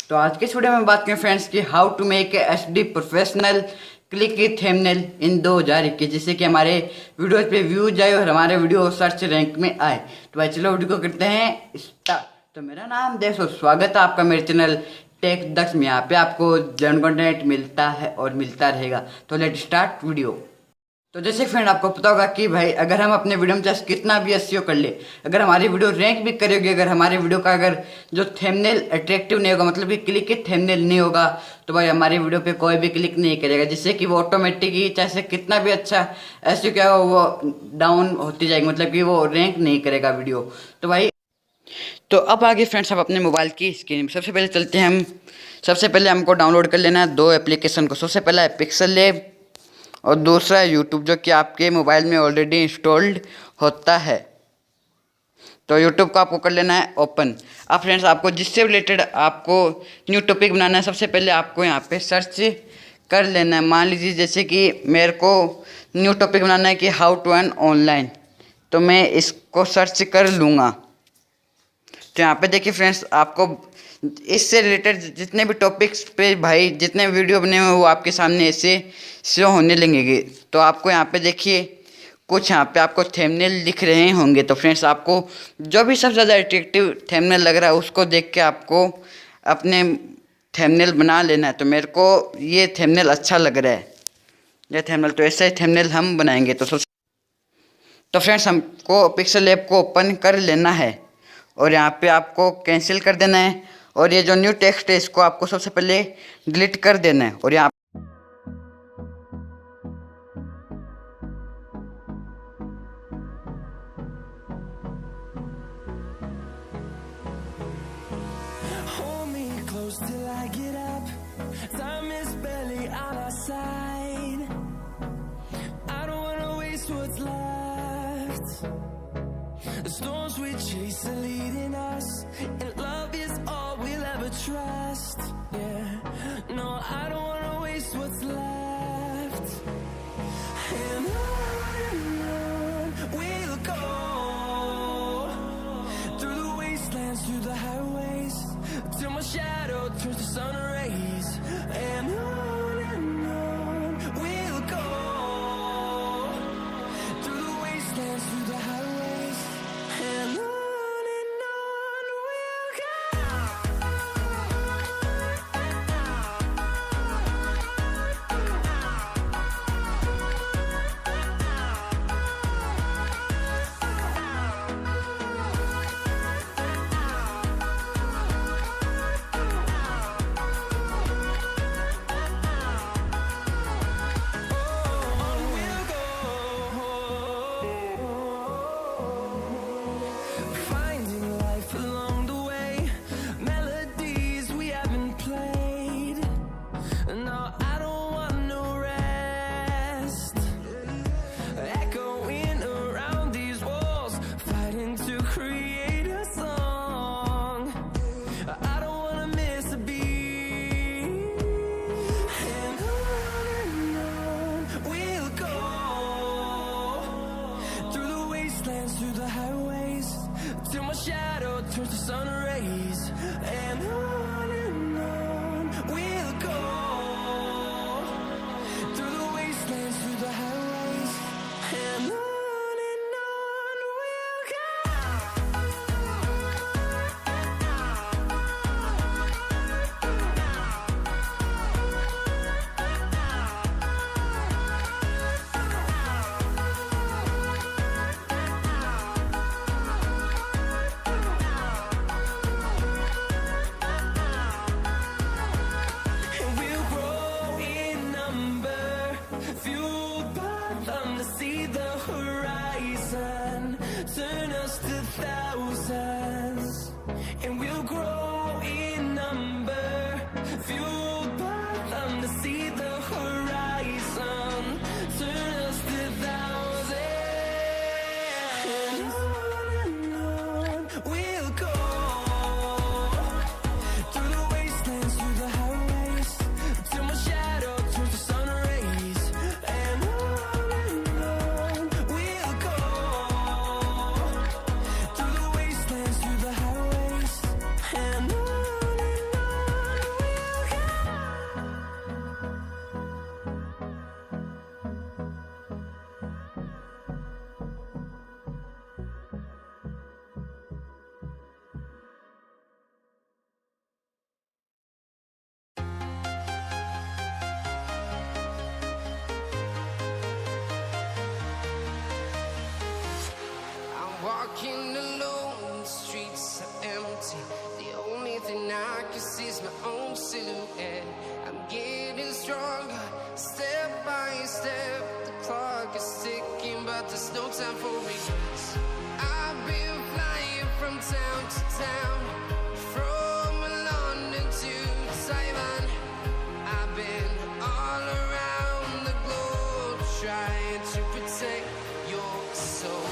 तो आज के इस वीडियो में बात करें फ्रेंड्स कि how to make H D professional clicky thumbnail in 2021 जिससे कि हमारे वीडियोज पे व्यूज आए और हमारे वीडियो सर्च रैंक में आए। तो भाई चलो वीडियो को करते हैं स्टार्ट। तो मेरा नाम देश और स्वागत है आपका मेरे चैनल टेक दक्ष में। यहाँ पे आपको जर्नल कंटेंट मिलता है और मिलता रहेगा। तो लेट स्टार्ट वीडियो। तो जैसे फ्रेंड आपको पता होगा कि भाई अगर हम अपने वीडियो में चाहे कितना भी एसईओ कर ले, अगर हमारी वीडियो रैंक भी करेगी, अगर हमारे वीडियो का अगर जो थंबनेल अट्रैक्टिव नहीं होगा, मतलब कि क्लिक थंबनेल नहीं होगा, तो भाई हमारी वीडियो पे कोई भी क्लिक नहीं करेगा, जिससे कि वो ऑटोमेटिक ही चाहे कितना भी अच्छा एसईओ क्या हो वो डाउन होती जाएगी, मतलब कि वो रैंक नहीं करेगा वीडियो। तो भाई तो अब आगे फ्रेंड्स आप अपने मोबाइल की स्क्रीन सबसे पहले चलते हैं हम। सबसे पहले हमको डाउनलोड कर लेना है दो एप्लीकेशन को। सबसे पहला है पिक्सल लैब और दूसरा है यूट्यूब, जो कि आपके मोबाइल में ऑलरेडी इंस्टॉल्ड होता है। तो यूट्यूब को आपको कर लेना है ओपन। अब फ्रेंड्स आपको जिससे रिलेटेड आपको न्यू टॉपिक बनाना है, सबसे पहले आपको यहाँ पे सर्च कर लेना है। मान लीजिए जैसे कि मेरे को न्यू टॉपिक बनाना है कि हाउ टू अर्न ऑनलाइन, तो मैं इसको सर्च कर लूँगा। तो यहाँ पे देखिए फ्रेंड्स आपको इससे रिलेटेड जितने भी टॉपिक्स पे भाई जितने वीडियो बने हुए वो आपके सामने ऐसे शो होने लगेंगे। तो आपको यहाँ पे देखिए कुछ यहाँ पे आपको थंबनेल दिख रहे होंगे। तो फ्रेंड्स आपको जो भी सबसे ज़्यादा अट्रैक्टिव थंबनेल लग रहा है उसको देख के आपको अपने थंबनेल बना लेना है। तो मेरे को ये थंबनेल अच्छा लग रहा है, ये थंबनेल, तो ऐसा ही थंबनेल हम बनाएंगे। तो फ्रेंड्स हमको पिक्सल लैब को ओपन कर लेना है और यहाँ पे आपको कैंसिल कर देना है और ये जो न्यू टेक्स्ट है इसको आपको सबसे पहले डिलीट कर देना है। और यहाँ Hold me close till I get up. Time is barely on our side. I don't wanna waste what's left. The storms we chase are leading us, and love is all we'll ever trust. Yeah, no, I don't wanna waste what's left. And on we'll go, through the wastelands, through the highways, till my shadow turns to sun rays. And on we'll go, through the wastelands, through the highways. And on we'll go. I can see is my own silhouette. I'm getting stronger, step by step. The clock is ticking, but there's no time for regrets. I've been flying from town to town, from London to Taiwan. I've been all around the globe, trying to protect your soul.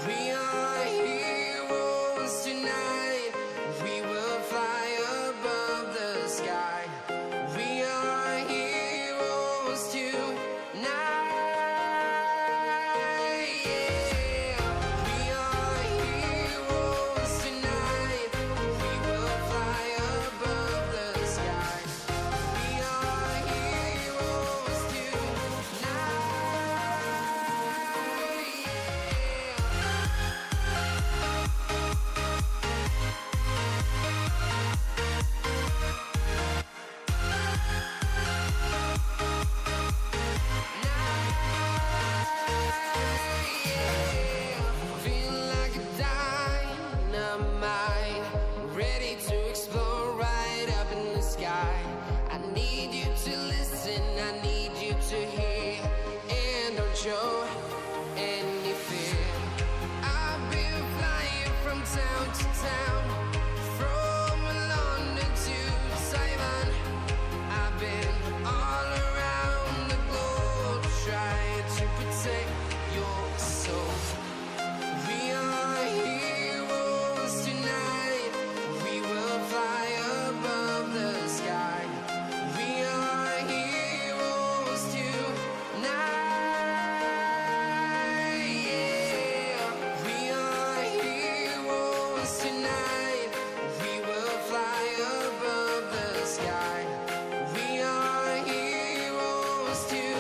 We are heroes tonight. We will fly above the sky. We are heroes tonight. Yeah. We are heroes tonight. We will fly above the sky. We are heroes tonight. Feel like a dynamite, ready to explode right up in the sky. I need you to listen, I need you to hear, and don't show any fear. I've been flying from town to town, from London to Taiwan. I've been all around the globe, trying to protect your soul. We are heroes tonight. We will fly above the sky. We are heroes tonight. Yeah. We are heroes tonight. We will fly above the sky. We are heroes tonight.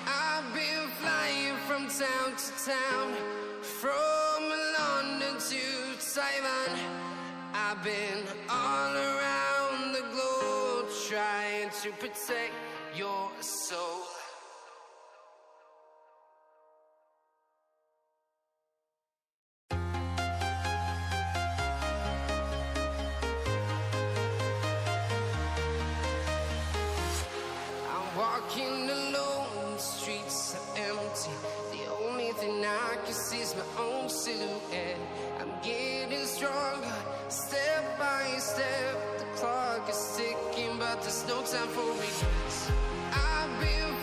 I've been flying from town to town, from London to Taiwan. I've been all around the globe, trying to protect your soul. I'm walking alone, the streets are empty. The only thing I can see is my own silhouette. I'm getting stronger, step by step. The clock is ticking, but there's no time for regrets. I've been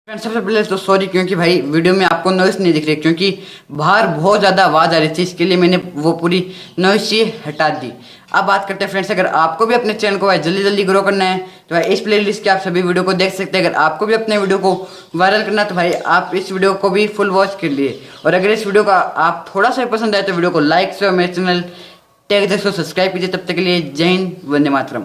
friends सबसे पहले तो sorry, क्योंकि भाई video में आपको noise नहीं दिख रही, क्योंकि बाहर बहुत ज़्यादा आवाज़ आ रही थी, इसके लिए मैंने वो पूरी नॉइस ही हटा दी। अब बात करते हैं फ्रेंड्स, अगर आपको भी अपने चैनल को भाई जल्दी जल्दी ग्रो करना है तो भाई इस प्लेलिस्ट के आप सभी वीडियो को देख सकते हैं। अगर आपको भी अपने वीडियो को वायरल करना है तो भाई आप इस वीडियो को भी फुल वॉच कर लिए, और अगर इस वीडियो का आप थोड़ा सा पसंद आए तो वीडियो को लाइक से और मेरे चैनल टैग 100 सब्सक्राइब कीजिए। तब तक के लिए जय हिंद, वंदे मातरम।